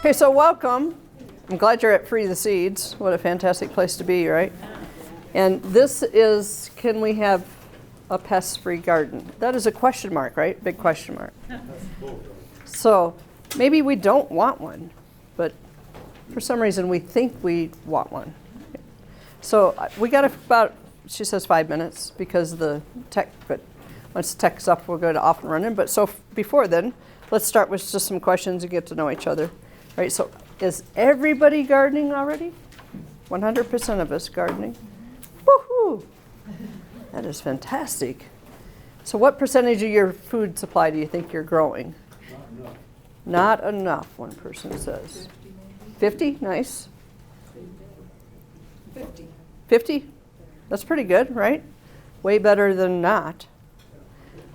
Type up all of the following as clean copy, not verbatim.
Okay, so welcome. I'm glad you're at Free the Seeds. What a fantastic place to be, right? And this is, can we have a pest-free garden? That is a question mark, right? Big question mark. So maybe we don't want one, but for some reason we think we want one. So we got about, she says 5 minutes because of the tech, but once the tech's up, we'll go to off and running. But so before then, let's start with just some questions and get to know each other. All right, so is everybody gardening already? 100% of us gardening. Woohoo! That is fantastic. So what percentage of your food supply do you think you're growing? Not enough, one person says. 50? Nice. 50. 50? That's pretty good, right? Way better than not.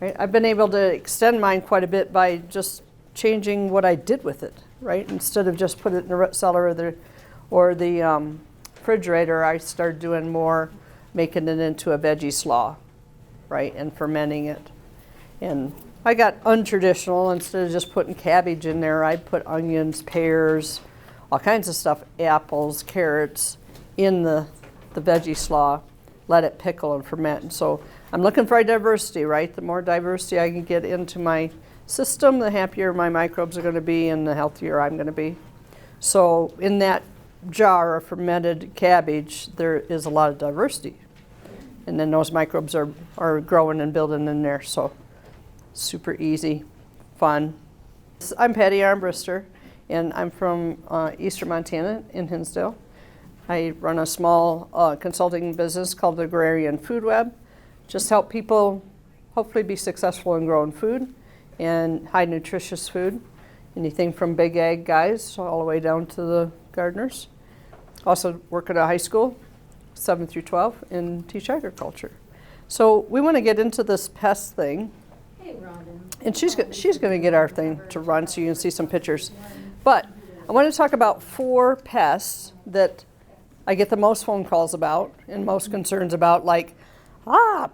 Right? I've been able to extend mine quite a bit by just changing what I did with it, right? Instead of just put it in the root cellar or the refrigerator, I started doing more, making it into a veggie slaw, right? And fermenting it. And I got untraditional. Instead of just putting cabbage in there, I put onions, pears, all kinds of stuff, apples, carrots, in the veggie slaw, let it pickle and ferment. And so I'm looking for a diversity, right? The more diversity I can get into my system, the happier my microbes are going to be and the healthier I'm going to be. So in that jar of fermented cabbage, there is a lot of diversity. And then those microbes are growing and building in there. So super easy, fun. I'm Patty Armbruster, and I'm from eastern Montana in Hinsdale. I run a small consulting business called the Agrarian Food Web. Just help people hopefully be successful in growing food and high nutritious food. Anything from big ag guys all the way down to the gardeners. Also work at a high school, 7 through 12, and teach agriculture. So we want to get into this pest thing. Hey, Robin. And she's going to get our thing to run so you can see some pictures. But I want to talk about 4 pests that I get the most phone calls about and most concerns about, like,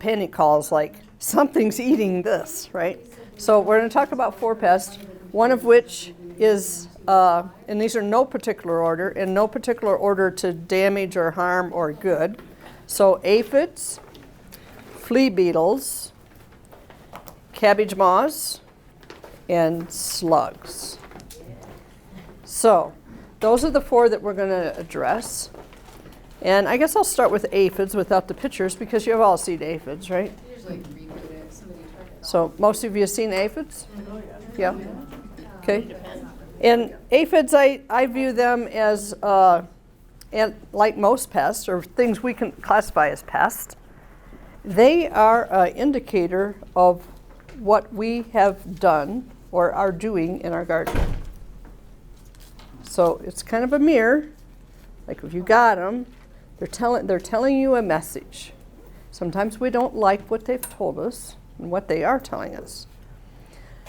panic calls, like something's eating this, right? So we're going to talk about 4 pests, one of which is, and these are no particular order, in no particular order to damage or harm or good. So aphids, flea beetles, cabbage moths, and slugs. So those are the 4 that we're going to address. And I guess I'll start with aphids without the pictures because you've all seen aphids, right? Usually reboot it. Somebody tried it. So most of you have seen aphids? Yeah. Okay. And aphids, I view them as, and like most pests or things we can classify as pests, they are an indicator of what we have done or are doing in our garden. So it's kind of a mirror. Like if you got them, they're telling you a message. Sometimes we don't like what they've told us and what they are telling us.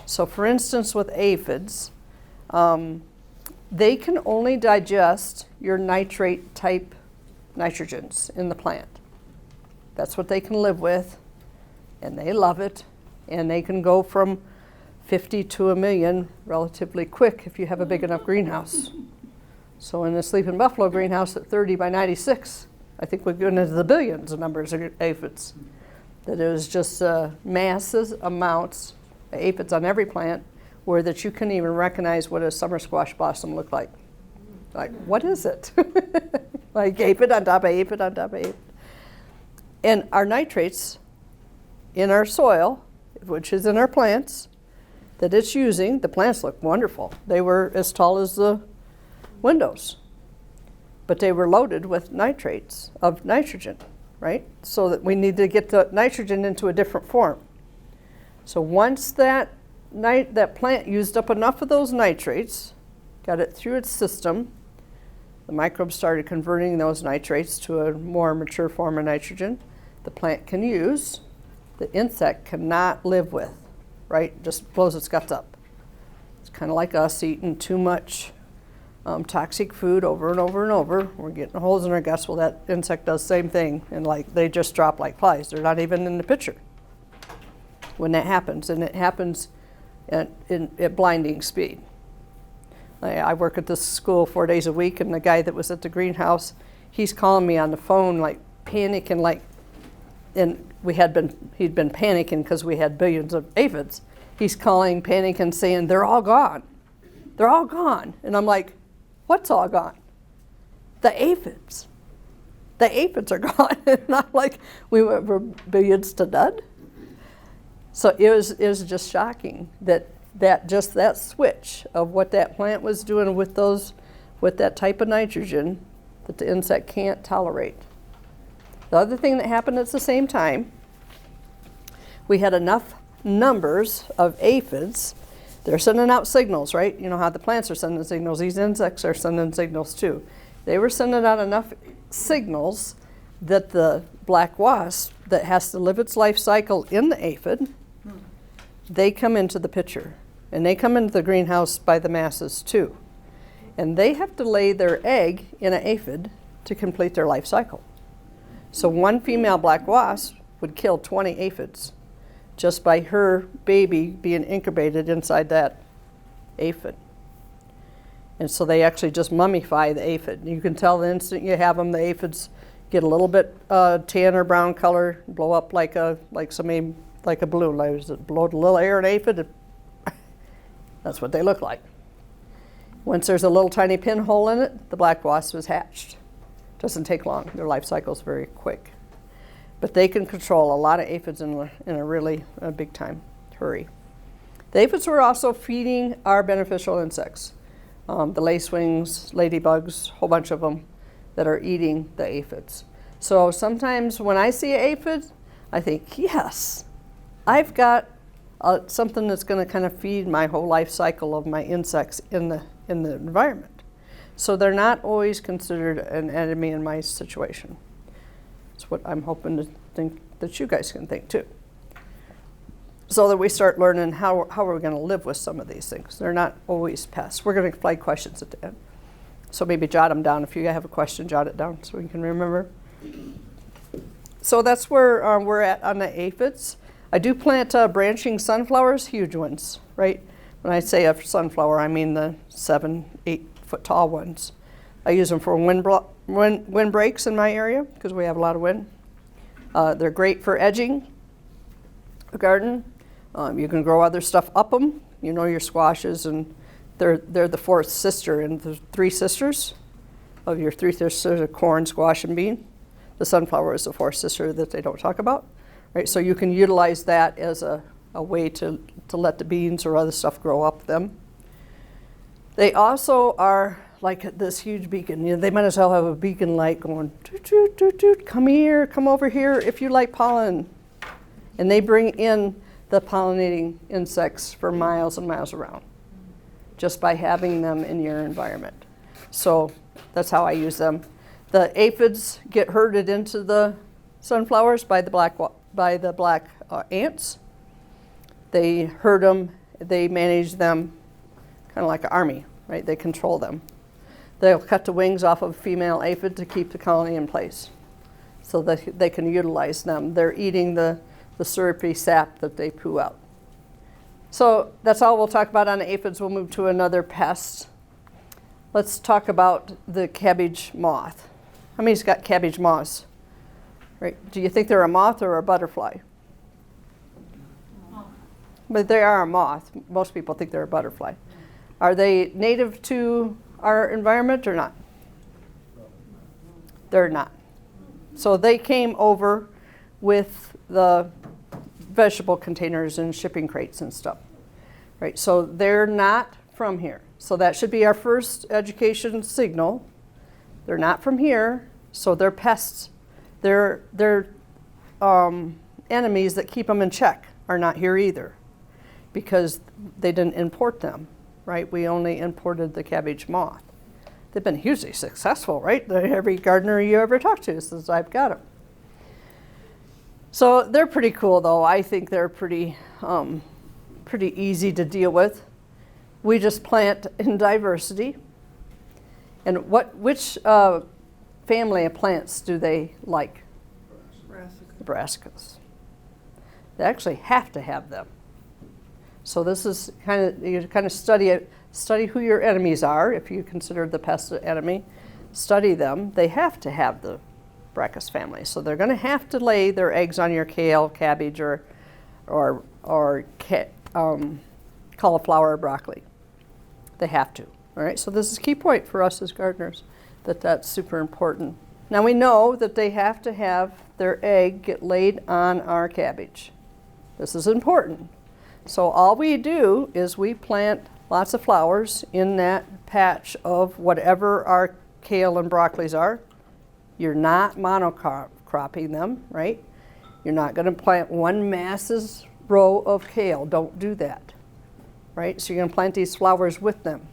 So for instance, with aphids, they can only digest your nitrate type nitrogens in the plant. That's what they can live with, and they love it. And they can go from 50 to 1,000,000 relatively quick if you have a big enough greenhouse. So in the Sleeping Buffalo greenhouse at 30 by 96, I think we're going into the billions of numbers of aphids. That is just masses, amounts of aphids on every plant where that you couldn't even recognize what a summer squash blossom looked like. Like, what is it? Like aphid on top of aphid on top of aphid. And our nitrates in our soil, which is in our plants, that it's using, the plants look wonderful. They were as tall as the windows, but they were loaded with nitrates of nitrogen, right? So that we need to get the nitrogen into a different form. So once that plant used up enough of those nitrates, got it through its system, the microbes started converting those nitrates to a more mature form of nitrogen the plant can use, the insect cannot live with, right? Just blows its guts up. It's kind of like us eating too much toxic food over and over and over. We're getting holes in our guts. Well, that insect does the same thing, and like they just drop like flies. They're not even in the picture when that happens, and it happens at blinding speed. I work at this school 4 days a week, and the guy that was at the greenhouse, he's calling me on the phone, like panicking, like, and he'd been panicking because we had billions of aphids. He's calling, panicking, saying, they're all gone. They're all gone. And I'm like, what's all gone? The aphids. The aphids are gone. And I'm like, we went from billions to none. So it was just shocking that switch of what that plant was doing with that type of nitrogen that the insect can't tolerate. The other thing that happened at the same time, we had enough numbers of aphids. They're sending out signals, right? You know how the plants are sending signals. These insects are sending signals too. They were sending out enough signals that the black wasp that has to live its life cycle in the aphid, they come into the picture. And they come into the greenhouse by the masses too. And they have to lay their egg in an aphid to complete their life cycle. So one female black wasp would kill 20 aphids just by her baby being incubated inside that aphid. And so they actually just mummify the aphid. You can tell the instant you have them, the aphids get a little bit tan or brown color, blow up like a balloon. Like blow a little air in an aphid. That's what they look like. Once there's a little tiny pinhole in it, the black wasp is hatched. Doesn't take long. Their life cycle is very quick. But they can control a lot of aphids in a really big time hurry. The aphids were also feeding our beneficial insects. The lacewings, ladybugs, a whole bunch of them that are eating the aphids. So sometimes when I see an aphid, I think, yes, I've got something that's going to kind of feed my whole life cycle of my insects in the environment. So they're not always considered an enemy in my situation. That's what I'm hoping to think that you guys can think too. So that we start learning how are we going to live with some of these things. They're not always pests. We're going to flag questions at the end. So maybe jot them down. If you have a question, jot it down so we can remember. So that's where we're at on the aphids. I do plant branching sunflowers, huge ones, right? When I say a sunflower, I mean the 7-8 foot tall ones. I use them for wind breaks in my area because we have a lot of wind. They're great for edging a garden. You can grow other stuff up them. You know your squashes, and they're the fourth sister in the three sisters of your three sisters of corn, squash, and bean. The sunflower is the fourth sister that they don't talk about. Right, so you can utilize that as a way to let the beans or other stuff grow up them. They also are like this huge beacon. You know, they might as well have a beacon light going, toot, toot, toot, toot, come here, come over here if you like pollen. And they bring in the pollinating insects for miles and miles around just by having them in your environment. So that's how I use them. The aphids get herded into the sunflowers by the black ants. They herd them, they manage them kind of like an army, right? They control them. They'll cut the wings off of a female aphid to keep the colony in place so that they can utilize them. They're eating the syrupy sap that they poo out. So that's all we'll talk about on the aphids. We'll move to another pest. Let's talk about the cabbage moth. How many's got cabbage moths? Right? Do you think they're a moth or a butterfly? But they are a moth. Most people think they're a butterfly. Are they native to our environment or not? They're not. So they came over with the vegetable containers and shipping crates and stuff. Right? So they're not from here. So that should be our first education signal. They're not from here, so they're pests. They're enemies that keep them in check are not here either because they didn't import them, right? We only imported the cabbage moth. They've been hugely successful, right? Every gardener you ever talk to says, I've got them. So they're pretty cool, though. I think they're pretty easy to deal with. We just plant in diversity. And which family of plants do they like? Brassicas. They actually have to have them. So this is you kind of study it Study who your enemies are, if you consider the pest an enemy. Study them. They have to have the Brachus family. So they're going to have to lay their eggs on your kale, cabbage, or cauliflower or broccoli. They have to. All right, so this is a key point for us as gardeners, that's super important. Now we know that they have to have their egg get laid on our cabbage. This is important. So all we do is we plant lots of flowers in that patch of whatever our kale and broccolis are. You're not monocropping them, right? You're not going to plant one massive row of kale. Don't do that, right? So you're going to plant these flowers with them.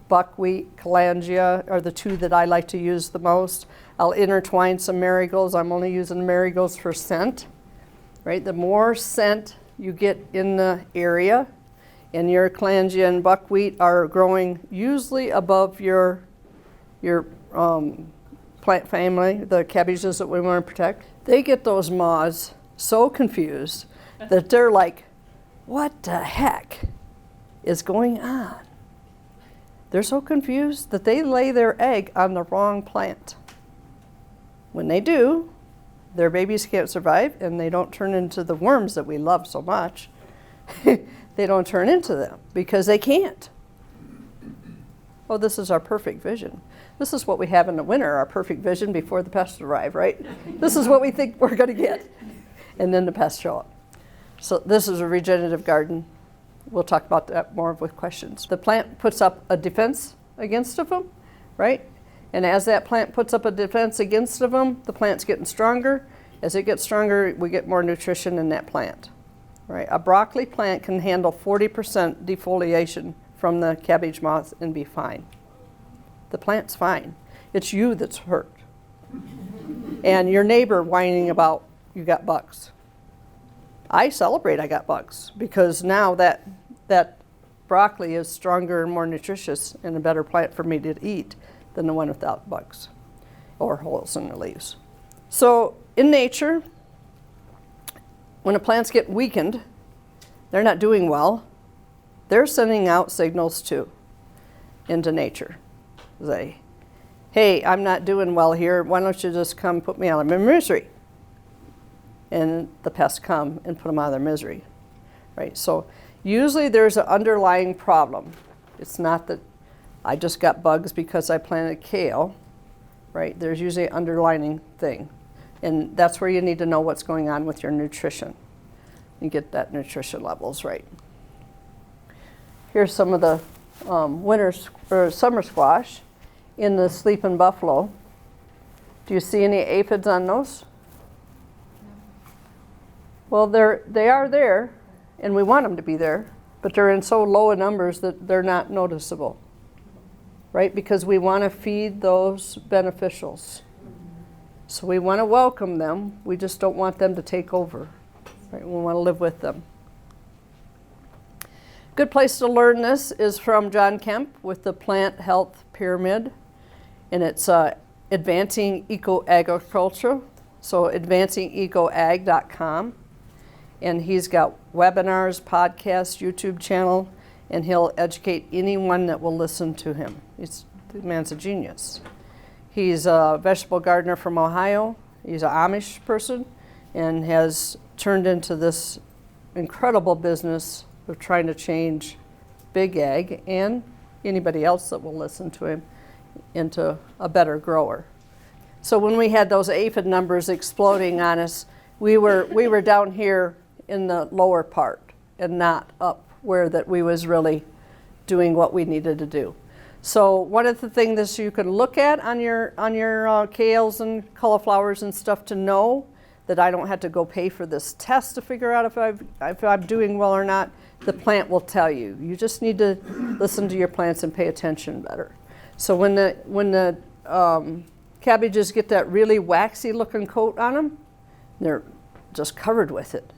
Buckwheat, calangia are the two that I like to use the most. I'll intertwine some marigolds. I'm only using marigolds for scent, right? The more scent you get in the area, and your calangia and buckwheat are growing usually above your plant family, the cabbages that we want to protect, they get those moths so confused that they're like, what the heck is going on? They're so confused that they lay their egg on the wrong plant. When they do, their babies can't survive and they don't turn into the worms that we love so much. They don't turn into them because they can't. Oh, this is our perfect vision. This is what we have in the winter, our perfect vision before the pests arrive, right? This is what we think we're going to get. And then the pests show up. So this is a regenerative garden. We'll talk about that more with questions. The plant puts up a defense against them, right? And as that plant puts up a defense against them, the plant's getting stronger. As it gets stronger, we get more nutrition in that plant, right? A broccoli plant can handle 40% defoliation from the cabbage moth and be fine. The plant's fine. It's you that's hurt. And your neighbor whining about you got bugs. I celebrate I got bugs because now that broccoli is stronger and more nutritious and a better plant for me to eat than the one without bugs or holes in the leaves. So in nature, when the plants get weakened, they're not doing well, they're sending out signals too into nature. They, hey, I'm not doing well here, why don't you just come put me out of my misery? And the pests come and put them out of their misery, right? So usually there's an underlying problem. It's not that I just got bugs because I planted kale, right? There's usually an underlying thing. And that's where you need to know what's going on with your nutrition and get that nutrition levels right. Here's some of the summer squash in the sleeping buffalo. Do you see any aphids on those? Well, they are there, and we want them to be there, but they're in so low in numbers that they're not noticeable, right? Because we want to feed those beneficials. So we want to welcome them. We just don't want them to take over, right? We want to live with them. Good place to learn this is from John Kemp with the Plant Health Pyramid, and it's Advancing Eco-Agriculture, so advancingecoag.com. And he's got webinars, podcasts, YouTube channel, and he'll educate anyone that will listen to him. The man's a genius. He's a vegetable gardener from Ohio. He's an Amish person and has turned into this incredible business of trying to change Big Ag and anybody else that will listen to him into a better grower. So when we had those aphid numbers exploding on us, we were down here in the lower part and not up where that we was really doing what we needed to do. So one of the things that you can look at on your kales and cauliflowers and stuff to know that I don't have to go pay for this test to figure out if I'm doing well or not, the plant will tell you. You just need to listen to your plants and pay attention better. So when the cabbages get that really waxy looking coat on them, they're just covered with it.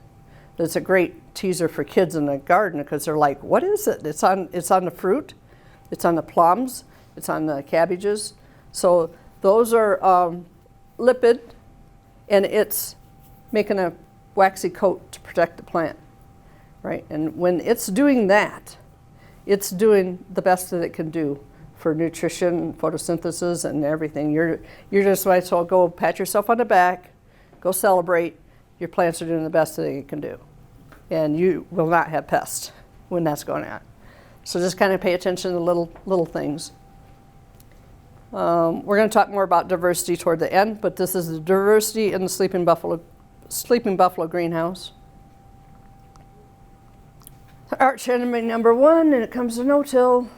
It's a great teaser for kids in the garden because they're like, what is it? It's on the fruit, it's on the plums, it's on the cabbages. So those are lipid, and it's making a waxy coat to protect the plant, right? And when it's doing that, it's doing the best that it can do for nutrition, photosynthesis, and everything. You're just might as well go pat yourself on the back, go celebrate. Your plants are doing the best that they can do, and you will not have pests when that's going on. So just kind of pay attention to little things. We're going to talk more about diversity toward the end, but this is the diversity in the sleeping buffalo greenhouse. Arch enemy number one, and it comes to no-till,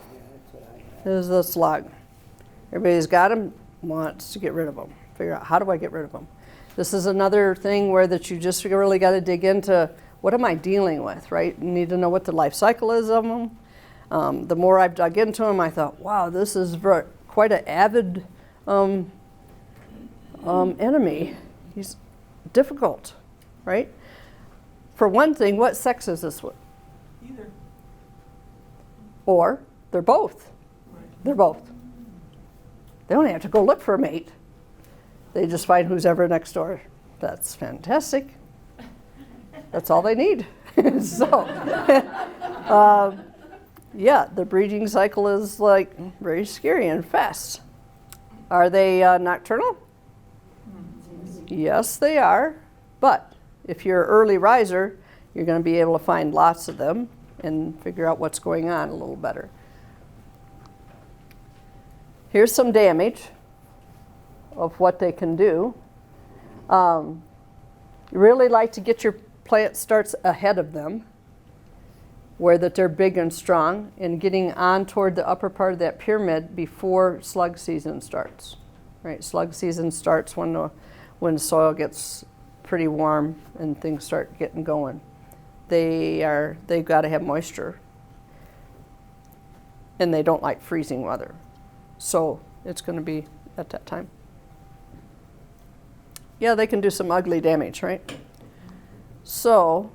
is the slug. Everybody's got them, wants to get rid of them. Figure out, how do I get rid of them? This is another thing where that you just really got to dig into, what am I dealing with, right? You need to know what the life cycle is of them. The more I've dug into them, I thought, wow, this is quite an avid enemy. He's difficult, right? For one thing, what sex is this one? Either. Or they're both. Right. They're both. They don't have to go look for a mate. They just find who's ever next door. That's fantastic. That's all they need. So, yeah, the breeding cycle is like very scary and fast. Are they nocturnal? Yes, they are. But if you're an early riser, you're going to be able to find lots of them and figure out what's going on a little better. Here's some damage of what they can do. You really like to get your plant starts ahead of them, where that they're big and strong, and getting on toward the upper part of that pyramid before slug season starts. Right, slug season starts when the soil gets pretty warm and things start getting going. They've got to have moisture, and they don't like freezing weather, so it's going to be at that time. Yeah, they can do some ugly damage, right? So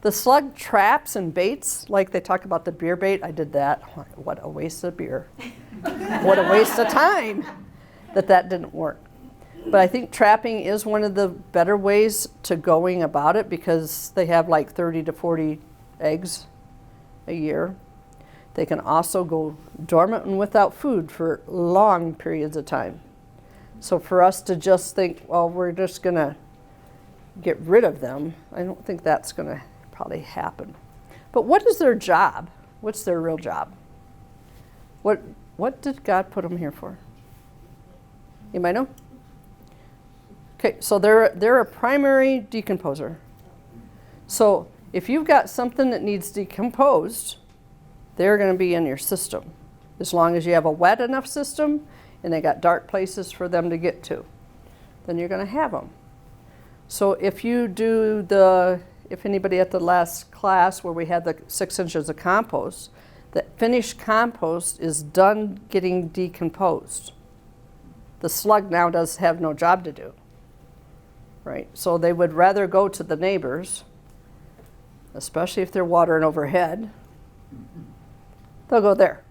the slug traps and baits, like they talk about the beer bait, I did that. What a waste of beer. What a waste of time that didn't work. But I think trapping is one of the better ways to going about it, because they have like 30 to 40 eggs a year. They can also go dormant and without food for long periods of time. So for us to just think, well, we're just going to get rid of them, I don't think that's going to probably happen. But what is their job? What's their real job? What did God put them here for? You might know? Okay, so they're a primary decomposer. So if you've got something that needs decomposed, they're going to be in your system. As long as you have a wet enough system and they got dark places for them to get to, then you're going to have them. So if you do if anybody at the last class where we had the 6 inches of compost, the finished compost is done getting decomposed. The slug now does have no job to do, right? So they would rather go to the neighbors, especially if they're watering overhead. They'll go there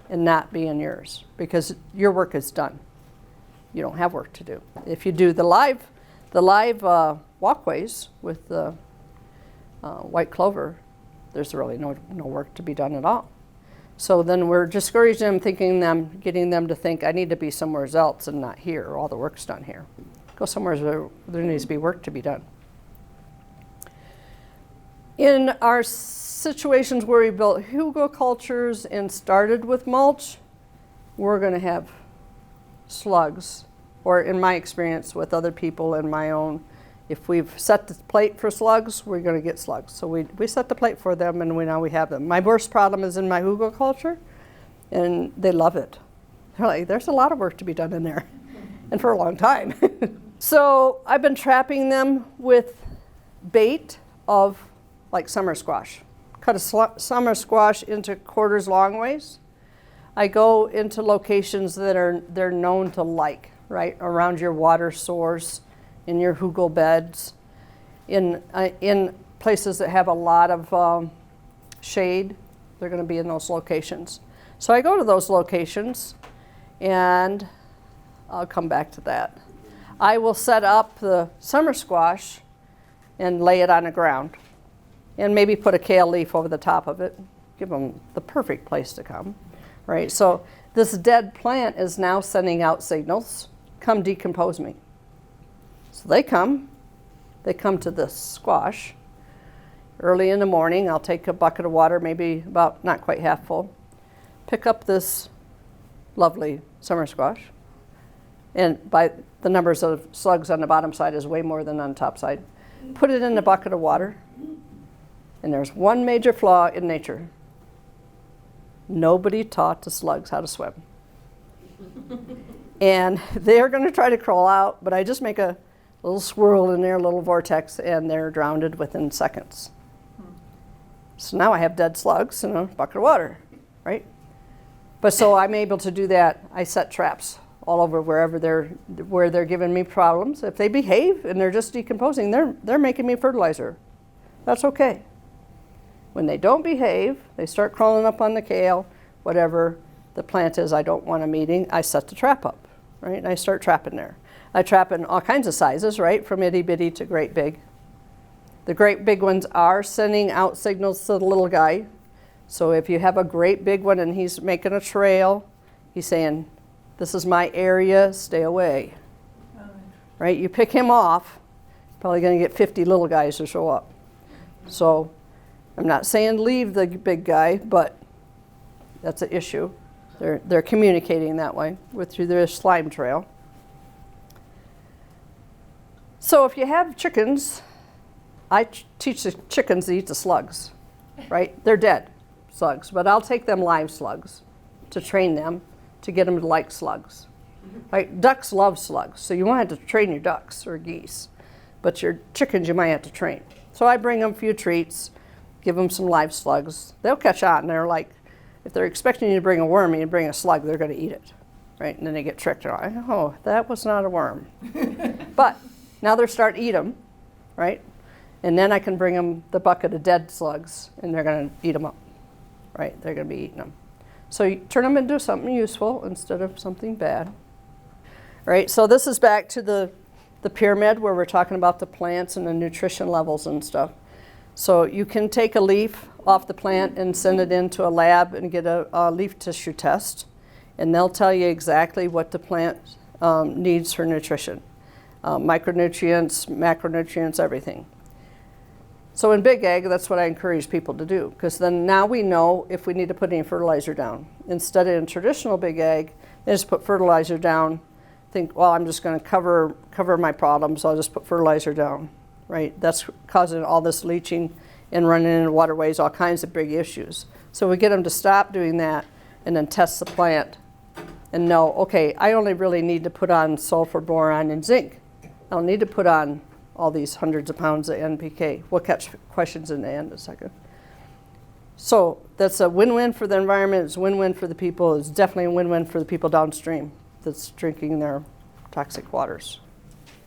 and not be in yours, because your work is done. You don't have work to do. If you do the live walkways with the white clover, there's really no work to be done at all. So then we're discouraging them, getting them to think, I need to be somewhere else and not here. All the work's done here. Go somewhere where there needs to be work to be done. In our situations where we built hugelcultures and started with mulch, we're going to have slugs, or in my experience with other people and my own, if we've set the plate for slugs, we're going to get slugs. So we set the plate for them, and now we have them. My worst problem is in my hugelculture, and they love it. They're like, there's a lot of work to be done in there, and for a long time. So I've been trapping them with bait of like summer squash. Cut a summer squash into quarters long ways. I go into locations that they're known to like, right? Around your water source, in your hugel beds, in places that have a lot of shade. They're going to be in those locations. So I go to those locations, and I'll come back to that. I will set up the summer squash and lay it on the ground, and maybe put a kale leaf over the top of it, give them the perfect place to come, right? So this dead plant is now sending out signals, come decompose me. So they come to this squash. Early in the morning, I'll take a bucket of water, maybe about not quite half full, pick up this lovely summer squash, and by the numbers of slugs on the bottom side is way more than on the top side. Put it in the bucket of water, and there's one major flaw in nature. Nobody taught the slugs how to swim. And they're going to try to crawl out, but I just make a little swirl in there, a little vortex, and they're drowned within seconds. So now I have dead slugs in a bucket of water, right? But so I'm able to do that. I set traps all over where they're giving me problems. If they behave and they're just decomposing, they're making me fertilizer. That's okay. When they don't behave, they start crawling up on the kale, whatever the plant is I don't want them eating, I set the trap up, right? And I start trapping there. I trap in all kinds of sizes, right? From itty bitty to great big. The great big ones are sending out signals to the little guy. So if you have a great big one and he's making a trail, he's saying, this is my area, stay away. Right? You pick him off, probably going to get 50 little guys to show up. So I'm not saying leave the big guy, but that's an issue. They're communicating that way through their slime trail. So if you have chickens, I teach the chickens to eat the slugs, right? They're dead slugs, but I'll take them live slugs to train them to get them to like slugs. Right? Ducks love slugs, so you won't have to train your ducks or geese, but your chickens you might have to train. So I bring them a few treats, give them some live slugs. They'll catch on, and they're like, if they're expecting you to bring a worm and you bring a slug, they're going to eat it, right? And then they get tricked. They're like, oh, that was not a worm. But now they're starting to eat them, right? And then I can bring them the bucket of dead slugs, and they're going to eat them up, right? They're going to be eating them. So you turn them into something useful instead of something bad, right? So this is back to the pyramid where we're talking about the plants and the nutrition levels and stuff. So you can take a leaf off the plant and send it into a lab and get a leaf tissue test, and they'll tell you exactly what the plant needs for nutrition. Micronutrients, macronutrients, everything. So in Big Ag, that's what I encourage people to do, because then now we know if we need to put any fertilizer down. Instead of in traditional Big Ag, they just put fertilizer down, think, well, I'm just going to cover my problems, so I'll just put fertilizer down, right? That's causing all this leaching and running into waterways, all kinds of big issues. So we get them to stop doing that and then test the plant and know, okay, I only really need to put on sulfur, boron, and zinc. I don't need to put on all these hundreds of pounds of NPK. We'll catch questions in the end in a second. So that's a win-win for the environment. It's a win-win for the people. It's definitely a win-win for the people downstream that's drinking their toxic waters.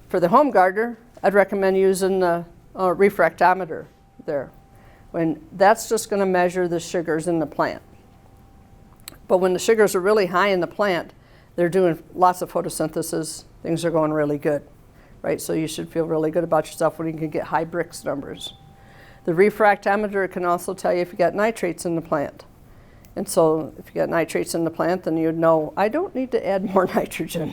For the home gardener, I'd recommend using the refractometer there. That's just going to measure the sugars in the plant. But when the sugars are really high in the plant, they're doing lots of photosynthesis. Things are going really good. Right, so you should feel really good about yourself when you can get high Brix numbers. The refractometer can also tell you if you got nitrates in the plant. And so if you got nitrates in the plant, then you'd know, I don't need to add more nitrogen.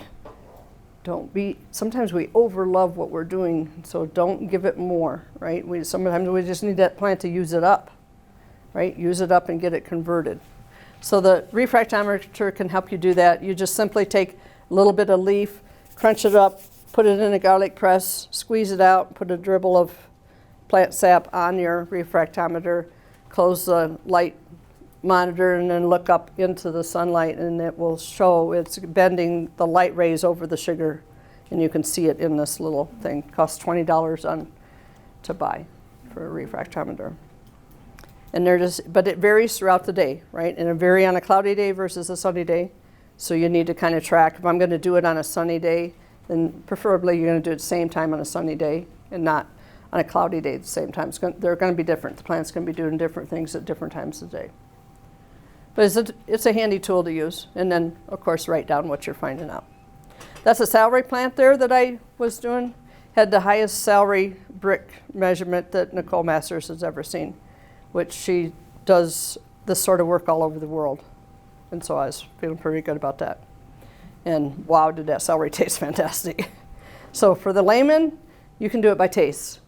Sometimes we overlove what we're doing, so don't give it more, right? Sometimes we just need that plant to use it up, right? Use it up and get it converted. So the refractometer can help you do that. You just simply take a little bit of leaf, crunch it up, put it in a garlic press, squeeze it out, put a dribble of plant sap on your refractometer, close the light monitor, and then look up into the sunlight, and it will show it's bending the light rays over the sugar, and you can see it in this little thing. It costs $20 to buy for a refractometer. And but it varies throughout the day, right? And it varies on a cloudy day versus a sunny day. So you need to kind of track. If I'm going to do it on a sunny day, then preferably you're going to do it at the same time on a sunny day and not on a cloudy day at the same time. They're going to be different. The plant's going to be doing different things at different times of the day. But it's a handy tool to use. And then, of course, write down what you're finding out. That's a celery plant there that I was doing. Had the highest celery brick measurement that Nicole Masters has ever seen, which she does this sort of work all over the world. And so I was feeling pretty good about that. And wow, did that celery taste fantastic. So for the layman, you can do it by taste.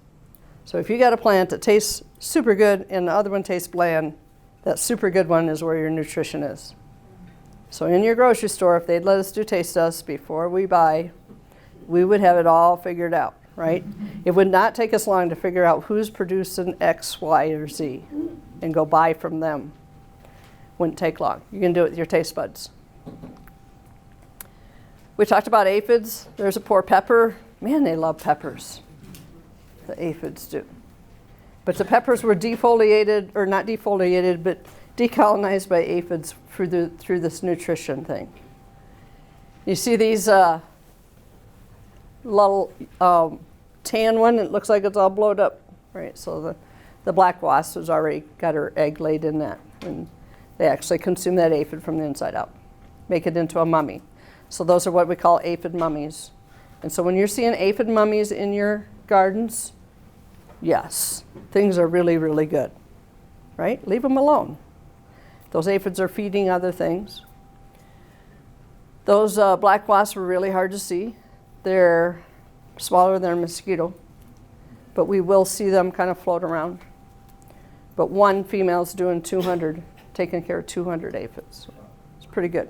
So if you got a plant that tastes super good and the other one tastes bland, that super good one is where your nutrition is. So in your grocery store, if they'd let us do taste tests before we buy, we would have it all figured out, right? It would not take us long to figure out who's producing X, Y, or Z and go buy from them. Wouldn't take long. You can do it with your taste buds. We talked about aphids. There's a poor pepper. Man, they love peppers. The aphids do. But the peppers were defoliated, or not defoliated, but decolonized by aphids through this nutrition thing. You see these little tan one, it looks like it's all blowed up, right? So the black wasp has already got her egg laid in that, and they actually consume that aphid from the inside out, make it into a mummy. So those are what we call aphid mummies. And so when you're seeing aphid mummies in your gardens, yes, things are really, really good, right? Leave them alone. Those aphids are feeding other things. Those black wasps are really hard to see. They're smaller than a mosquito, but we will see them kind of float around. But one female's doing 200, taking care of 200 aphids. So it's pretty good.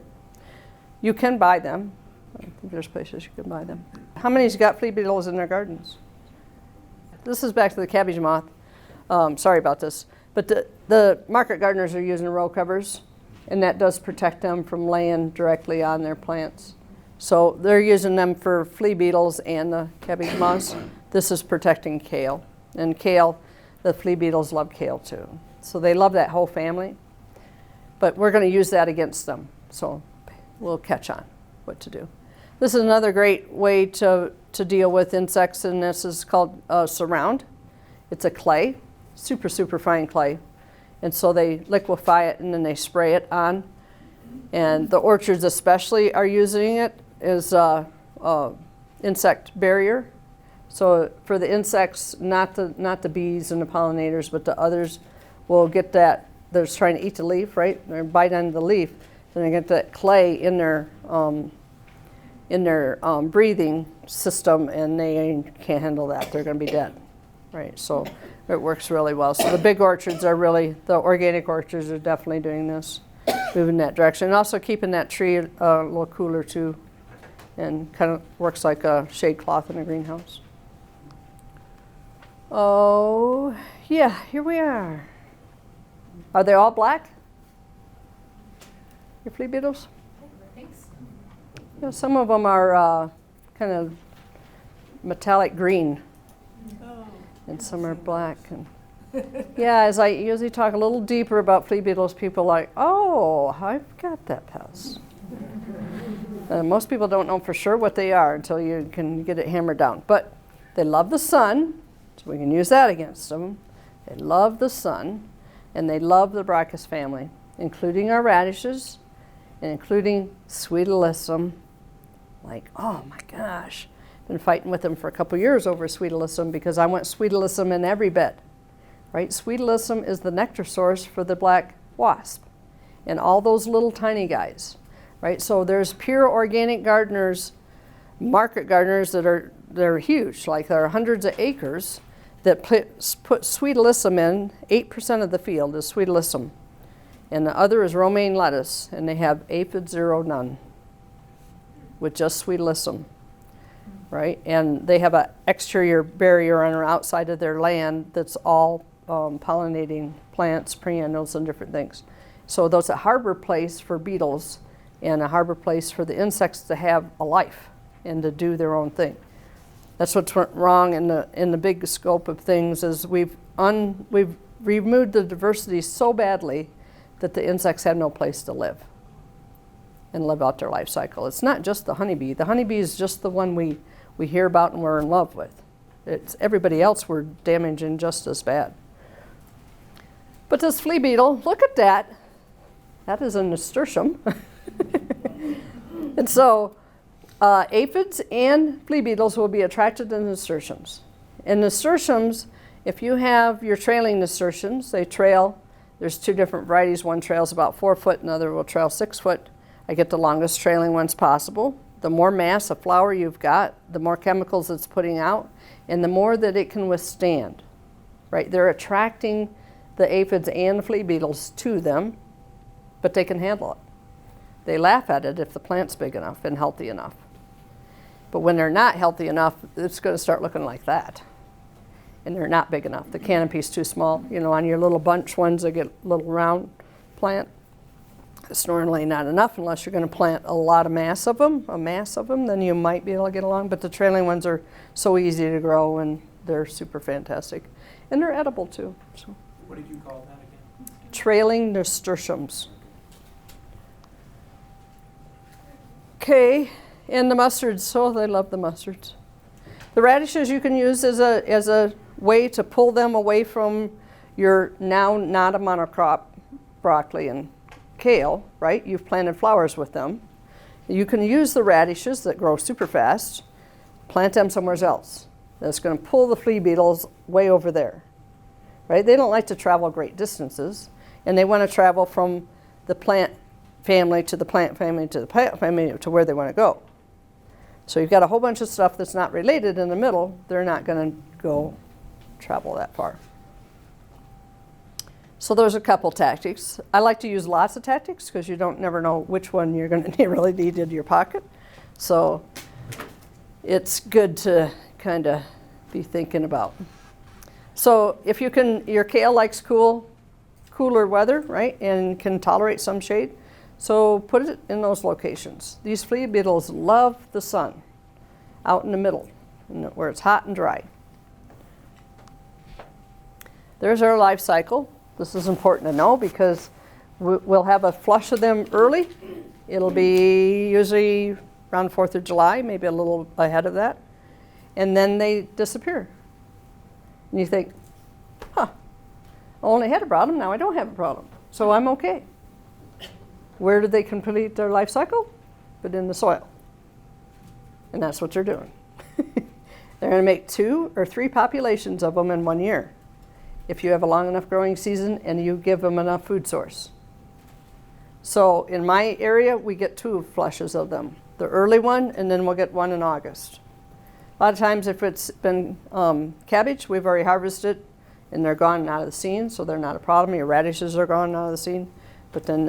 You can buy them. I think there's places you can buy them. How many's got flea beetles in their gardens? This is back to the cabbage moth. Sorry about this. But the market gardeners are using row covers, and that does protect them from laying directly on their plants. So they're using them for flea beetles and the cabbage moths. This is protecting kale. And kale, the flea beetles love kale too. So they love that whole family. But we're going to use that against them. So we'll catch on what to do. This is another great way to deal with insects, and this is called surround. It's a clay, super, super fine clay. And so they liquefy it and then they spray it on. And the orchards especially are using it as insect barrier. So for the insects, not the bees and the pollinators, but the others will get that. They're trying to eat the leaf, right? They bite on the leaf, then they get that clay in their breathing system, and they can't handle that. They're going to be dead, right? So it works really well. So the big orchards are really, the organic orchards are definitely doing this, moving that direction. And also keeping that tree a little cooler too, and kind of works like a shade cloth in a greenhouse. Oh, yeah, here we are. Are they all black? Your flea beetles? Thanks. Yeah, some of them are kind of metallic green, and some are black. And yeah, as I usually talk a little deeper about flea beetles, people are like, oh, I've got that pest. Most people don't know for sure what they are until you can get it hammered down. But they love the sun, so we can use that against them. They love the sun, and they love the Brachus family, including our radishes, and including Sweet Alyssum. Like, oh my gosh. Been fighting with them for a couple years over Sweet Alyssum because I want Sweet Alyssum in every bed, right? Sweet Alyssum is the nectar source for the black wasp and all those little tiny guys, right? So there's pure organic gardeners, market gardeners they're huge, like there are hundreds of acres that put Sweet Alyssum in. 8% of the field is Sweet Alyssum. And the other is romaine lettuce, and they have aphid 0 none with just Sweet Alyssum, right? And they have an exterior barrier on the outside of their land that's all pollinating plants, perennials, and different things. So those a harbor place for beetles and a harbor place for the insects to have a life and to do their own thing. That's what's wrong in the big scope of things is we've removed the diversity so badly that the insects have no place to live and live out their life cycle. It's not just the honeybee. The honeybee is just the one we hear about and we're in love with. It's everybody else we're damaging just as bad. But this flea beetle, look at that. That is a nasturtium. And so aphids and flea beetles will be attracted to nasturtiums. And nasturtiums, if you have your trailing nasturtiums, they trail There's two different varieties. One trails about 4 foot, another will trail 6 foot. I get the longest trailing ones possible. The more mass of flower you've got, the more chemicals it's putting out, and the more that it can withstand, right? They're attracting the aphids and the flea beetles to them, but they can handle it. They laugh at it if the plant's big enough and healthy enough. But when they're not healthy enough, it's going to start looking like that. And they're not big enough. The canopy's too small. You know, on your little bunch ones that get little round plant, it's normally not enough unless you're going to plant a lot of mass of them, then you might be able to get along. But the trailing ones are so easy to grow and they're super fantastic. And they're edible too. So. What did you call that again? Trailing nasturtiums. Okay, and the mustards. Oh, they love the mustards. The radishes you can use as a way to pull them away from your now not a monocrop broccoli and kale, right? You've planted flowers with them. You can use the radishes that grow super fast, plant them somewhere else. That's going to pull the flea beetles way over there, right? They don't like to travel great distances, and they want to travel from the plant family to the plant family to the plant family to where they want to go. So you've got a whole bunch of stuff that's not related in the middle. They're not going to go travel that far. So there's a couple tactics. I like to use lots of tactics because you don't never know which one you're going to really need in your pocket. So it's good to kind of be thinking about. So if you can, your kale likes cooler weather, right, and can tolerate some shade. So put it in those locations. These flea beetles love the sun out in the middle where it's hot and dry. There's our life cycle. This is important to know because we'll have a flush of them early. It'll be usually around 4th of July, maybe a little ahead of that. And then they disappear. And you think, I only had a problem, now I don't have a problem. So I'm okay. Where do they complete their life cycle? But in the soil. And that's what they're doing. They're going to make 2 or 3 populations of them in 1 year if you have a long enough growing season and you give them enough food source. So in my area, we get 2 flushes of them. The early one, and then we'll get 1 in August. A lot of times if it's been cabbage, we've already harvested and they're gone out of the scene, so they're not a problem. Your radishes are gone out of the scene. But then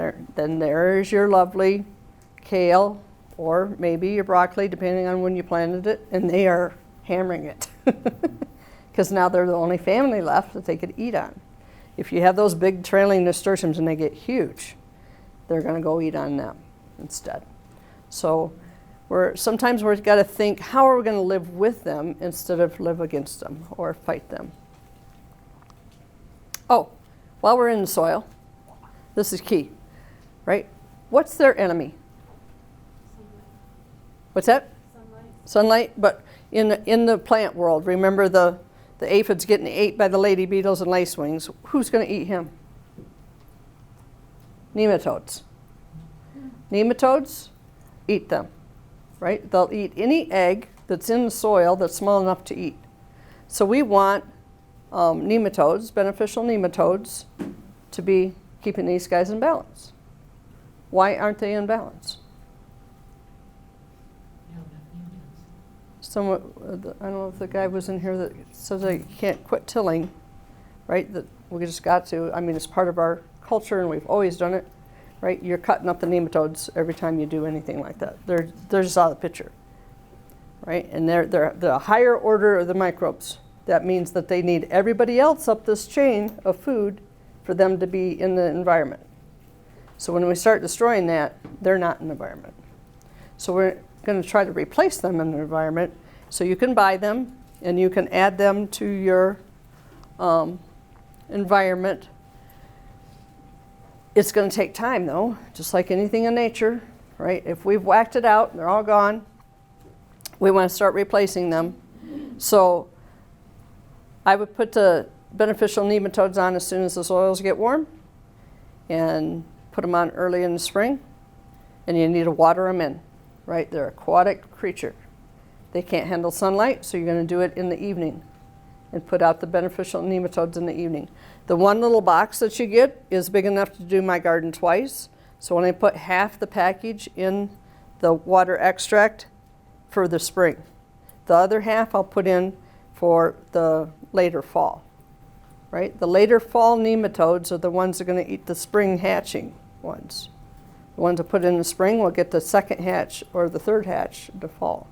there's your lovely kale or maybe your broccoli, depending on when you planted it, and they are hammering it. Because now they're the only family left that they could eat on. If you have those big trailing nasturtiums and they get huge, they're going to go eat on them instead. So sometimes we've got to think, how are we going to live with them instead of live against them or fight them? Oh, while we're in the soil, this is key, right? What's their enemy? What's that? Sunlight. But in the plant world, remember the aphids getting ate by the lady beetles and lacewings. Who's going to eat him? Nematodes. Nematodes eat them, right? They'll eat any egg that's in the soil that's small enough to eat. So we want nematodes, beneficial nematodes, to be keeping these guys in balance. Why aren't they in balance? I don't know if the guy was in here that says that you can't quit tilling, right? That we just got to. I mean, it's part of our culture and we've always done it, right? You're cutting up the nematodes every time you do anything like that. They're just out of the picture, right? And they're the higher order of the microbes. That means that they need everybody else up this chain of food for them to be in the environment. So when we start destroying that, they're not in the environment. So we're going to try to replace them in the environment. So you can buy them and you can add them to your environment. It's going to take time though, just like anything in nature, right? If we've whacked it out and they're all gone, we want to start replacing them. So I would put the beneficial nematodes on as soon as the soils get warm and put them on early in the spring, and you need to water them in, right? They're an aquatic creature. They can't handle sunlight, so you're going to do it in the evening and put out the beneficial nematodes in the evening. The one little box that you get is big enough to do my garden twice. So when I put half the package in the water extract for the spring, the other half I'll put in for the later fall, right? The later fall nematodes are the ones that are going to eat the spring hatching ones. The ones I put in the spring will get the second hatch or the third hatch in the fall,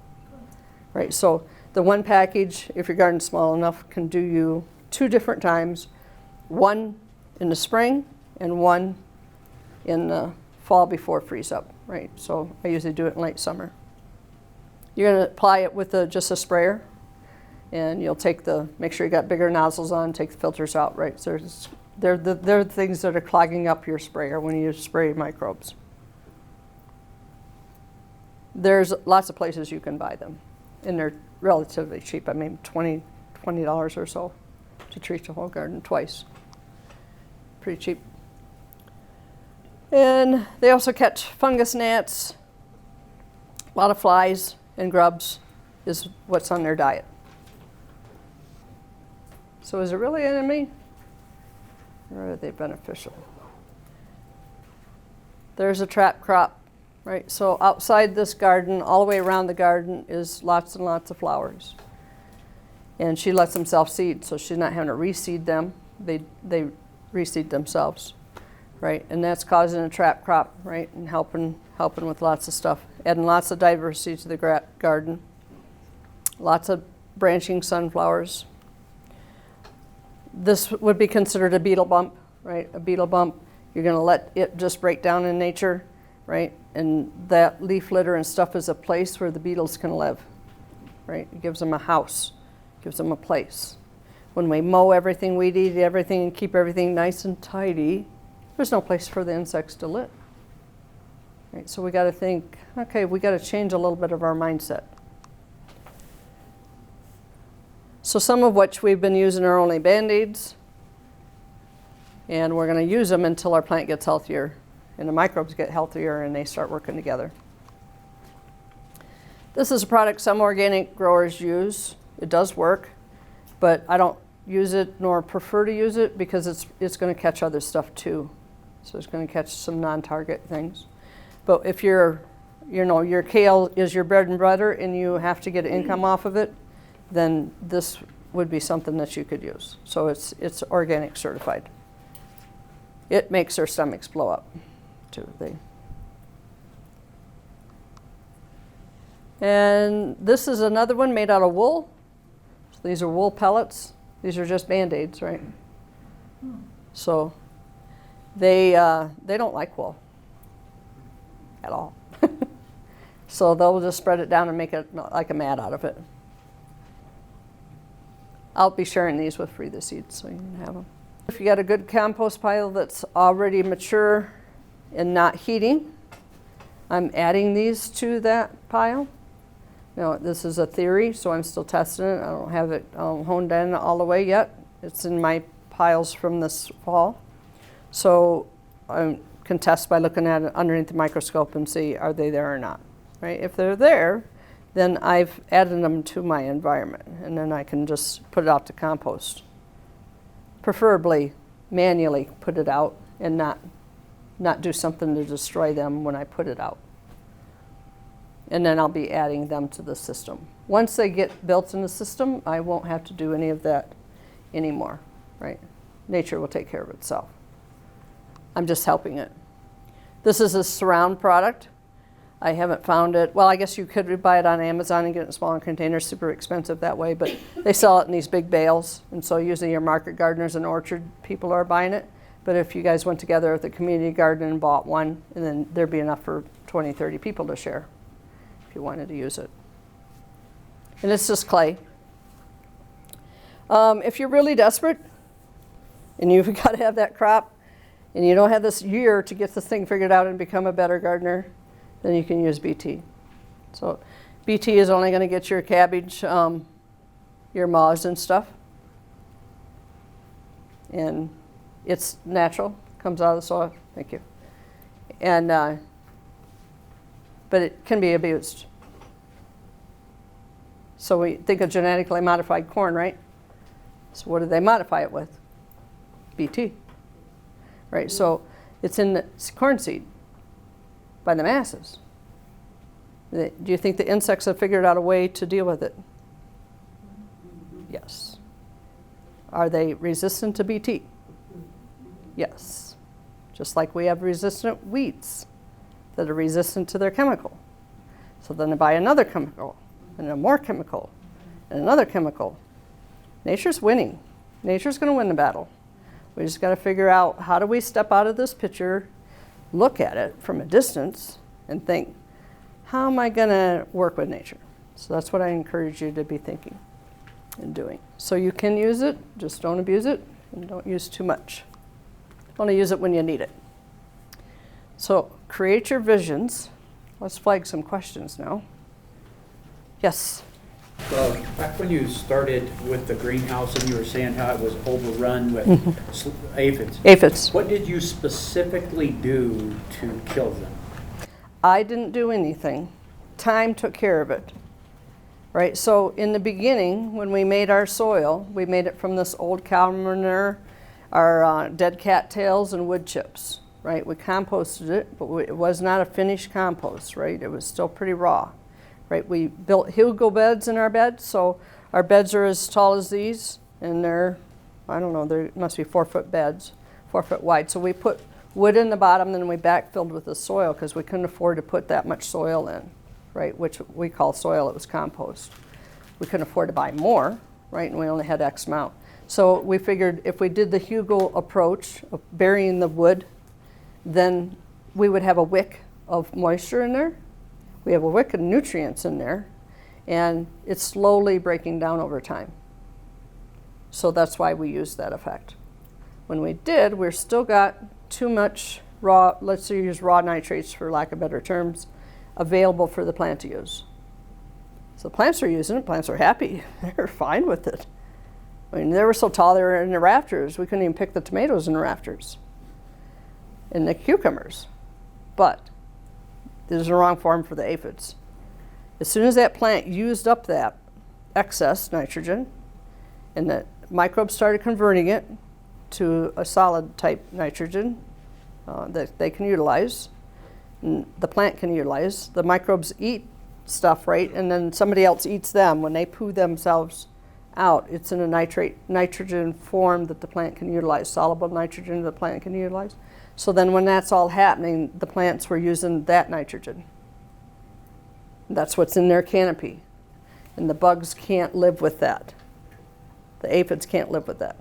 right? So the one package, if your garden's small enough, can do you 2 different times, one in the spring and one in the fall before freeze up, right? So I usually do it in late summer. You're going to apply it with just a sprayer, and you'll make sure you got bigger nozzles on, take the filters out, right? So they're the things that are clogging up your sprayer when you spray microbes. There's lots of places you can buy them, and they're relatively cheap. I mean, $20 or so to treat the whole garden twice. Pretty cheap. And they also catch fungus gnats. A lot of flies and grubs is what's on their diet. So is it really an enemy, or are they beneficial? There's a trap crop, right? So outside this garden, all the way around the garden, is lots and lots of flowers. And she lets them self-seed, so she's not having to reseed them. They reseed themselves, right? And that's causing a trap crop, right? And helping with lots of stuff. Adding lots of diversity to the garden. Lots of branching sunflowers. This would be considered a beetle bump, right? A beetle bump, you're going to let it just break down in nature, right? And that leaf litter and stuff is a place where the beetles can live, right? It gives them a house, gives them a place. When we mow everything, weed eat everything, and keep everything nice and tidy, there's no place for the insects to live. Right? So we got to think, okay, we got to change a little bit of our mindset. So some of which we've been using are only Band-Aids, and we're going to use them until our plant gets healthier and the microbes get healthier and they start working together. This is a product some organic growers use. It does work, but I don't use it nor prefer to use it because it's going to catch other stuff too. So it's going to catch some non-target things. But if your kale is your bread and butter and you have to get income off of it, then this would be something that you could use. So it's organic certified. It makes their stomachs blow up too. And this is another one made out of wool. So these are wool pellets. These are just Band-Aids, right? So they don't like wool at all. So they'll just spread it down and make it like a mat out of it. I'll be sharing these with Free the Seeds so you can have them. If you got a good compost pile that's already mature and not heating, I'm adding these to that pile. Now, this is a theory, so I'm still testing it. I don't have it honed in all the way yet. It's in my piles from this fall. So I can test by looking at it underneath the microscope and see are they there or not. Right? If they're there, then I've added them to my environment, and then I can just put it out to compost. Preferably manually put it out and not do something to destroy them when I put it out. And then I'll be adding them to the system. Once they get built in the system, I won't have to do any of that anymore, right? Nature will take care of itself. I'm just helping it. This is a surround product. I haven't found it. Well, I guess you could buy it on Amazon and get it in smaller containers, super expensive that way, but they sell it in these big bales, and so usually your market gardeners and orchard people are buying it. But if you guys went together at the community garden and bought one, and then there'd be enough for 20, 30 people to share if you wanted to use it. And it's just clay. If you're really desperate and you've got to have that crop and you don't have this year to get this thing figured out and become a better gardener, then you can use BT. So BT is only going to get your cabbage, your moths and stuff. And it's natural, comes out of the soil. Thank you. And but it can be abused. So we think of genetically modified corn, right? So what do they modify it with? BT. Right, so it's in the corn seed by the masses. Do you think the insects have figured out a way to deal with it? Yes. Are they resistant to BT? Yes. Just like we have resistant weeds that are resistant to their chemical. So then they buy another chemical, and a more chemical, and another chemical. Nature's winning. Nature's going to win the battle. We just got to figure out, how do we step out of this picture, look at it from a distance, and think, how am I going to work with nature? So that's what I encourage you to be thinking and doing. So you can use it, just don't abuse it, and don't use too much. Only use it when you need it. So create your visions. Let's flag some questions now. Yes? Well, back when you started with the greenhouse and you were saying how it was overrun with aphids. Aphids. What did you specifically do to kill them? I didn't do anything. Time took care of it. Right? So in the beginning, when we made our soil, we made it from this old cow manure, our dead cattails and wood chips. Right? We composted it, but it was not a finished compost. Right? It was still pretty raw. Right? We built Hugo beds in our beds, so our beds are as tall as these, and they're, I don't know, they must be 4-foot beds, 4 foot wide. So we put wood in the bottom, then we backfilled with the soil because we couldn't afford to put that much soil in, right? Which we call soil, it was compost. We couldn't afford to buy more, right? And we only had X amount. So we figured if we did the Hugo approach of burying the wood, then we would have a wick of moisture in there. We have a wick of nutrients in there, and it's slowly breaking down over time. So that's why we used that effect. When we did, we're still got too much raw, let's use raw nitrates for lack of better terms, available for the plant to use. So plants are using it, plants are happy, they're fine with it. I mean, they were so tall they were in the rafters, we couldn't even pick the tomatoes in the rafters, and the cucumbers. But this is the wrong form for the aphids. As soon as that plant used up that excess nitrogen, and the microbes started converting it to a solid type nitrogen that they can utilize, and the plant can utilize, the microbes eat stuff, right? And then somebody else eats them. When they poo themselves out, it's in a nitrogen form that the plant can utilize, soluble nitrogen the plant can utilize. So then when that's all happening, the plants were using that nitrogen. That's what's in their canopy. And the bugs can't live with that. The aphids can't live with that.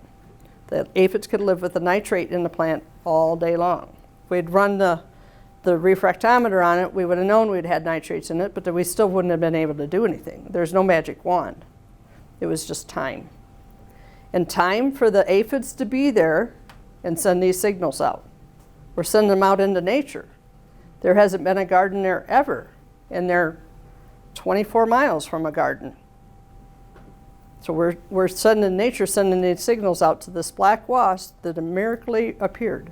The aphids could live with the nitrate in the plant all day long. If we'd run the refractometer on it, we would have known we'd had nitrates in it, but we still wouldn't have been able to do anything. There's no magic wand. It was just time. And time for the aphids to be there and send these signals out. We're sending them out into nature. There hasn't been a garden there ever, and they're 24 miles from a garden. So we're sending nature, sending these signals out to this black wasp that miraculously appeared.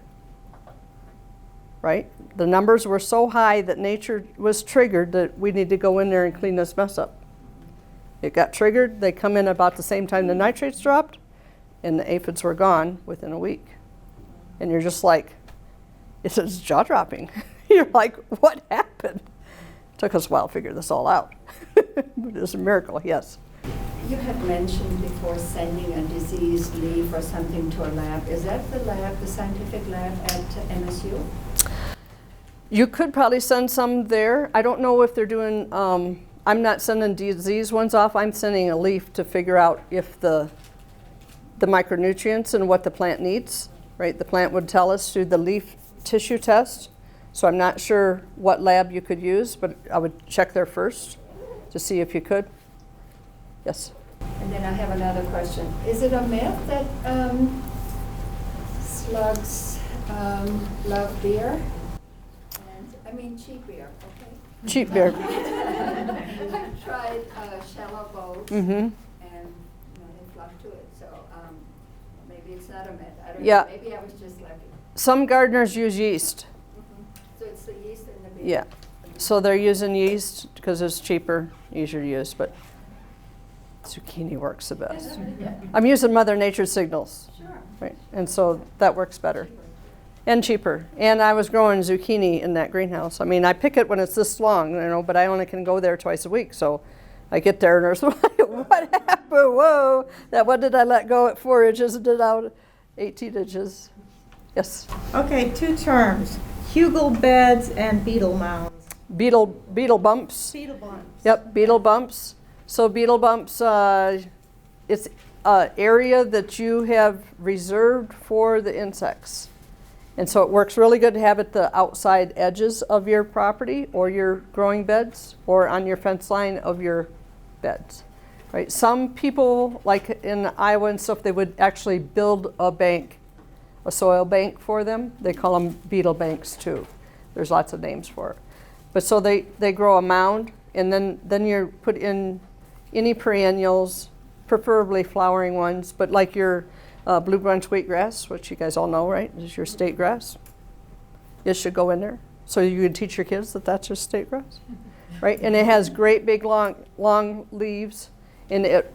Right? The numbers were so high that nature was triggered that we need to go in there and clean this mess up. It got triggered, they come in about the same time the nitrates dropped, and the aphids were gone within a week. And you're just like, it's jaw-dropping. You're like, what happened? It took us a while to figure this all out. But it's a miracle, yes. You had mentioned before sending a diseased leaf or something to a lab. Is that the lab, the scientific lab at MSU? You could probably send some there. I don't know if they're doing, I'm not sending disease ones off. I'm sending a leaf to figure out if the micronutrients and what the plant needs, right? The plant would tell us through the leaf tissue test. So I'm not sure what lab you could use, but I would check there first to see if you could. Yes? And then I have another question. Is it a myth that slugs love beer? And, I mean cheap beer, okay? Cheap beer. I've tried shallow boats, and they flock to it. So maybe it's not a myth. I don't know. Maybe I was just lucky. Some gardeners use yeast. So it's the yeast in the beer. Yeah. So they're using yeast because it's cheaper, easier to use. But Zucchini works the best. I'm using Mother Nature's signals, Sure. right? And so that works better and cheaper. And I was growing zucchini in that greenhouse. I mean, I pick it when it's this long, you know, but I only can go there twice a week. So I get there and there's, what happened? Whoa, what did I let go at 4 inches and did out 18 inches? Yes. Okay, 2 terms, hugel beds and beetle mounds. Beetle bumps. Beetle bumps. Yep, beetle bumps. So beetle bumps, it's an area that you have reserved for the insects. And so it works really good to have it the outside edges of your property or your growing beds or on your fence line of your beds. Right? Some people, like in Iowa and stuff, they would actually build a bank, a soil bank for them. They call them beetle banks too. There's lots of names for it. But so they grow a mound, and then you put in any perennials, preferably flowering ones, but like your blue bunch wheatgrass, which you guys all know, right, is your state grass. It should go in there. So you can teach your kids that that's your state grass, right? And it has great big long leaves, and it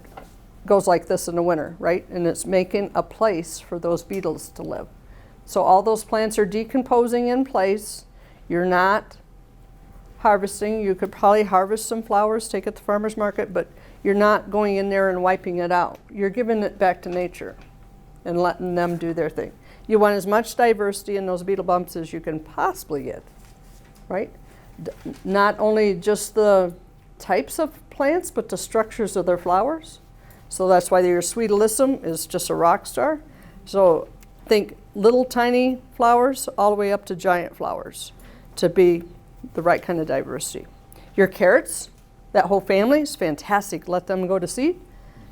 goes like this in the winter, right? And it's making a place for those beetles to live. So all those plants are decomposing in place. You're not harvesting. You could probably harvest some flowers, take it to the farmer's market, but you're not going in there and wiping it out. You're giving it back to nature and letting them do their thing. You want as much diversity in those beetle bumps as you can possibly get, right? Not only just the types of plants, but the structures of their flowers. So that's why your sweet alyssum is just a rock star. So think little tiny flowers all the way up to giant flowers to be the right kind of diversity. Your carrots, that whole family is fantastic. Let them go to seed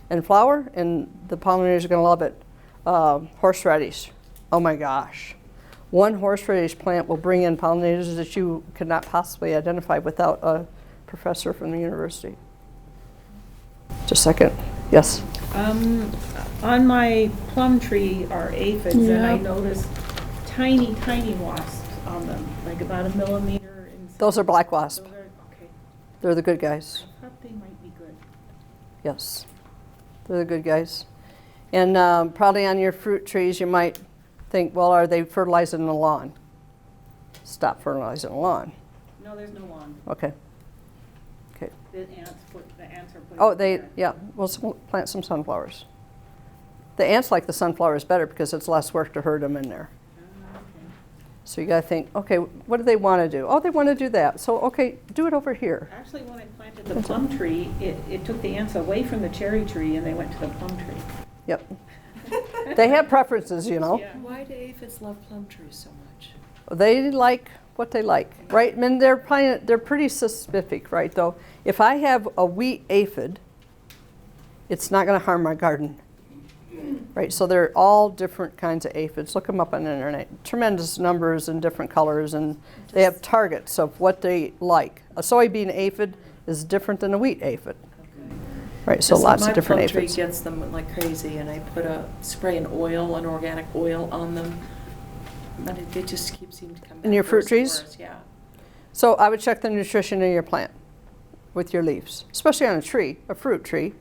and flower, and the pollinators are going to love it. Horseradish, oh my gosh. One horseradish plant will bring in pollinators that you could not possibly identify without a professor from the university. Just a second. Yes? On my plum tree are aphids, and I noticed tiny wasps on them, like about a millimeter in size. Those are black wasp. Those are, okay. They're the good guys. I thought they might be good. Yes, they're the good guys. And probably on your fruit trees, you might think, well, are they fertilizing the lawn? Stop fertilizing the lawn. No, there's no lawn. Okay. Okay. The ants are putting. Oh, it they, there. yeah, we'll plant some sunflowers. The ants like the sunflowers better because it's less work to herd them in there. Okay. So you got to think, okay, what do they want to do? Oh, they want to do that. So, okay, do it over here. Actually, when I planted the plum tree, it took the ants away from the cherry tree, and they went to the plum tree. Yep. They have preferences, you know. Yeah. Why do aphids love plum trees so much? They like what they like, right? I mean, they're pretty specific, right? Though, if I have a wheat aphid, it's not going to harm my garden, right? So they're all different kinds of aphids. Look them up on the internet. Tremendous numbers and different colors, and they have targets of what they like. A soybean aphid is different than a wheat aphid, right? So Just lots like of different my plum aphids. tree gets them like crazy, and I put an organic oil on them, but it just keeps seeming to come back. In your fruit worse and trees? worse, yeah. So I would check the nutrition of your plant with your leaves, especially on a tree, a fruit tree,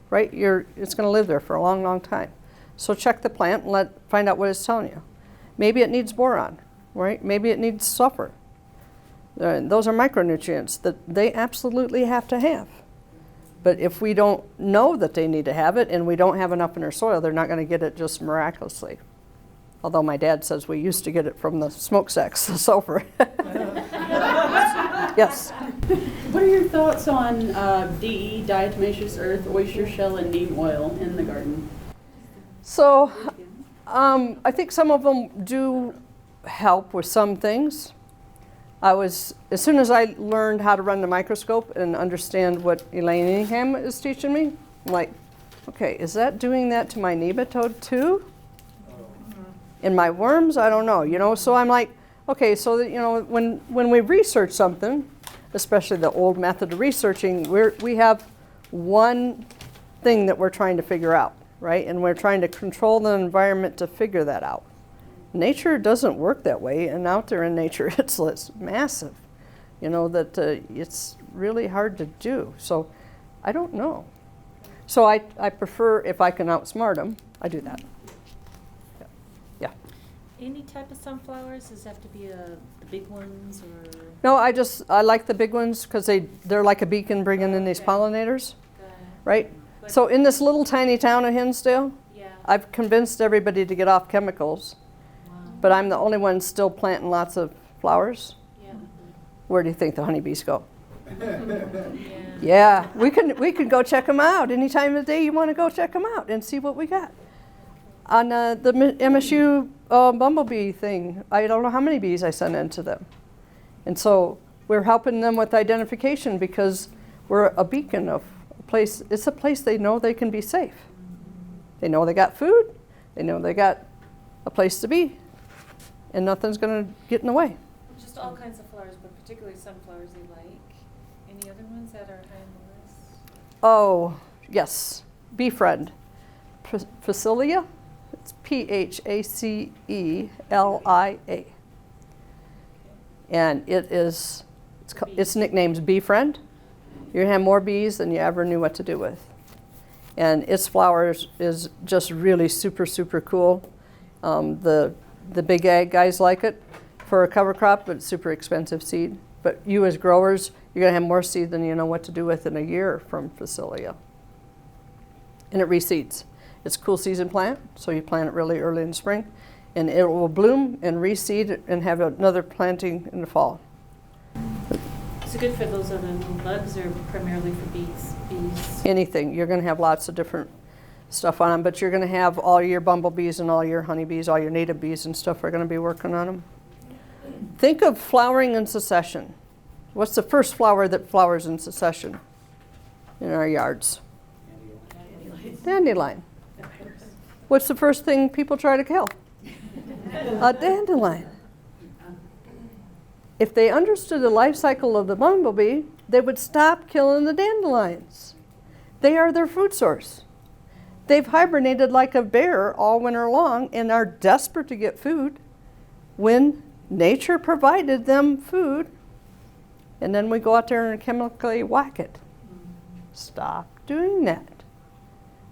right? It's going to live there for a long, long time. So check the plant and find out what it's telling you. Maybe it needs boron, right? Maybe it needs sulfur. Those are micronutrients that they absolutely have to have. But if we don't know that they need to have it and we don't have enough in their soil, they're not going to get it just miraculously. Although my dad says we used to get it from the smokestacks, the sulfur. Yes. What are your thoughts on DE, diatomaceous earth, oyster shell, and neem oil in the garden? So I think some of them do help with some things. As soon as I learned how to run the microscope and understand what Elaine Ingham is teaching me, I'm like, okay, is that doing that to my nematode too? In my worms, I don't know, so I'm like, okay, so that, when we research something, especially the old method of researching, we have one thing that we're trying to figure out, right? And we're trying to control the environment to figure that out. Nature doesn't work that way, and out there in nature, it's massive, that it's really hard to do. So I don't know. So I prefer, if I can outsmart them, I do that. Yeah. Any type of sunflowers? Does it have to be the big ones or? No, I like the big ones because they're like a beacon bringing in these pollinators, right? So in this little tiny town of Hinsdale, Yeah. I've convinced everybody to get off chemicals, Wow. but I'm the only one still planting lots of flowers. Yeah. Where do you think the honeybees go? Yeah. Yeah, we can go check them out any time of the day you want to go check them out and see what we got. On the MSU bumblebee thing, I don't know how many bees I sent into them. And so we're helping them with identification because we're a beacon of a place. It's a place they know they can be safe. They know they got food. They know they got a place to be. And nothing's going to get in the way. Just all kinds of flowers, but particularly sunflowers they like. Any other ones that are high on the list? Oh, yes. Befriend. Phacelia. It's Phacelia. And its nickname's Befriend. You're going to have more bees than you ever knew what to do with. And its flowers is just really super, super cool. The big ag guys like it for a cover crop, but it's super expensive seed. But you as growers, you're going to have more seed than you know what to do with in a year from Phacelia. And it reseeds. It's a cool season plant, so you plant it really early in the spring, and it will bloom and reseed and have another planting in the fall. Is it good for those other little bugs or primarily for bees? Anything. You're going to have lots of different stuff on them, but you're going to have all your bumblebees and all your honeybees, all your native bees and stuff are going to be working on them. Think of flowering in succession. What's the first flower that flowers in succession in our yards? Dandelion. What's the first thing people try to kill? A dandelion. If they understood the life cycle of the bumblebee, they would stop killing the dandelions. They are their food source. They've hibernated like a bear all winter long and are desperate to get food when nature provided them food, and then we go out there and chemically whack it. Stop doing that.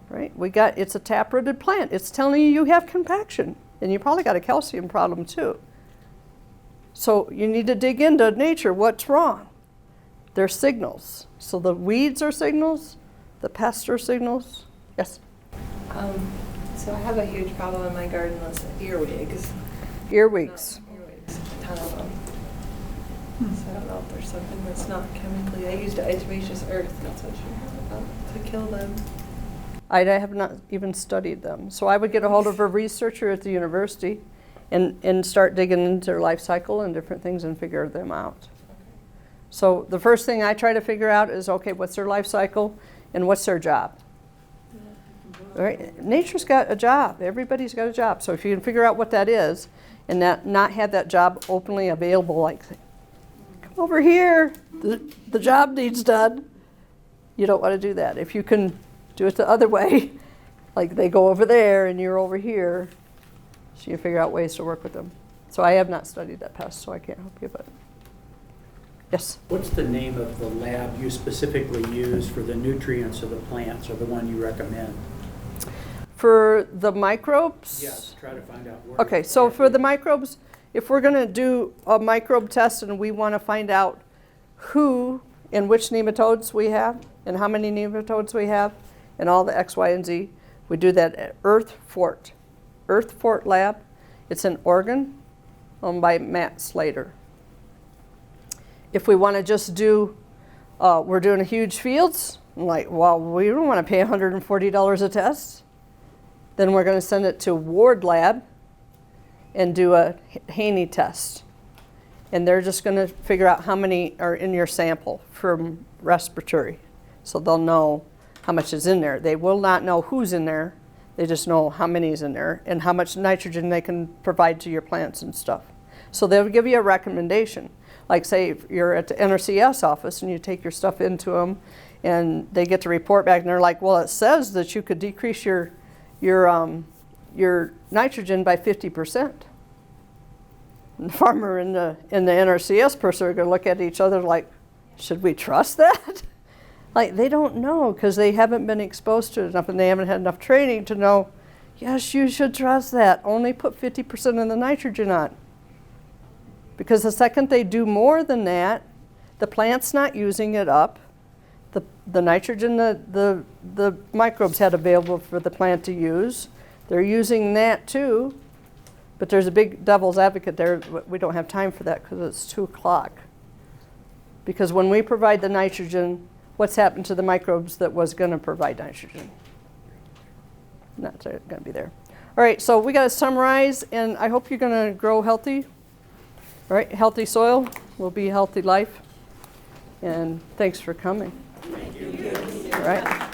Right? It's a taprooted plant. It's telling you have compaction, and you probably got a calcium problem too. So you need to dig into nature. What's wrong? They're signals. So the weeds are signals, the pests are signals. Yes? So I have a huge problem in my garden with earwigs. Earwigs. Earwigs, a ton of them. So I don't know if there's something that's not chemically. I used diatomaceous earth, that's what you heard about, to kill them. I have not even studied them. So I would get a hold of a researcher at the university and start digging into their life cycle and different things and figure them out. So the first thing I try to figure out is, okay, what's their life cycle and what's their job? Right? Nature's got a job. Everybody's got a job. So if you can figure out what that is and not have that job openly available, like, come over here, the job needs done. You don't want to do that. If you can do it the other way, like they go over there and you're over here, so you figure out ways to work with them. So I have not studied that pest, so I can't help you, but yes? What's the name of the lab you specifically use for the nutrients of the plants, or the one you recommend? For the microbes? Yes, try to find out where. Okay, so for the microbes, if we're going to do a microbe test and we want to find out who and which nematodes we have and how many nematodes we have and all the X, Y, and Z, we do that at Earth Fort Lab. It's in Oregon, owned by Matt Slater. If we want to just do, we're doing a huge fields, I'm like, well, we don't want to pay $140 a test. Then we're going to send it to Ward Lab and do a Haney test. And they're just going to figure out how many are in your sample from respiratory. So they'll know how much is in there. They will not know who's in there. They just know how many is in there and how much nitrogen they can provide to your plants and stuff. So they'll give you a recommendation. Like say if you're at the NRCS office and you take your stuff into them and they get the report back and they're like, well, it says that you could decrease your nitrogen by 50%. And the farmer and the NRCS person are going to look at each other like, should we trust that? Like, they don't know because they haven't been exposed to it enough and they haven't had enough training to know, yes, you should trust that. Only put 50% of the nitrogen on. Because the second they do more than that, the plant's not using it up. The nitrogen the microbes had available for the plant to use, they're using that too. But there's a big devil's advocate there. We don't have time for that because it's 2 o'clock. Because when we provide the nitrogen, what's happened to the microbes that was going to provide nitrogen? Not going to be there. All right, so we got to summarize, and I hope you're going to grow healthy. All right, healthy soil will be healthy life. And thanks for coming. Thank you. All right.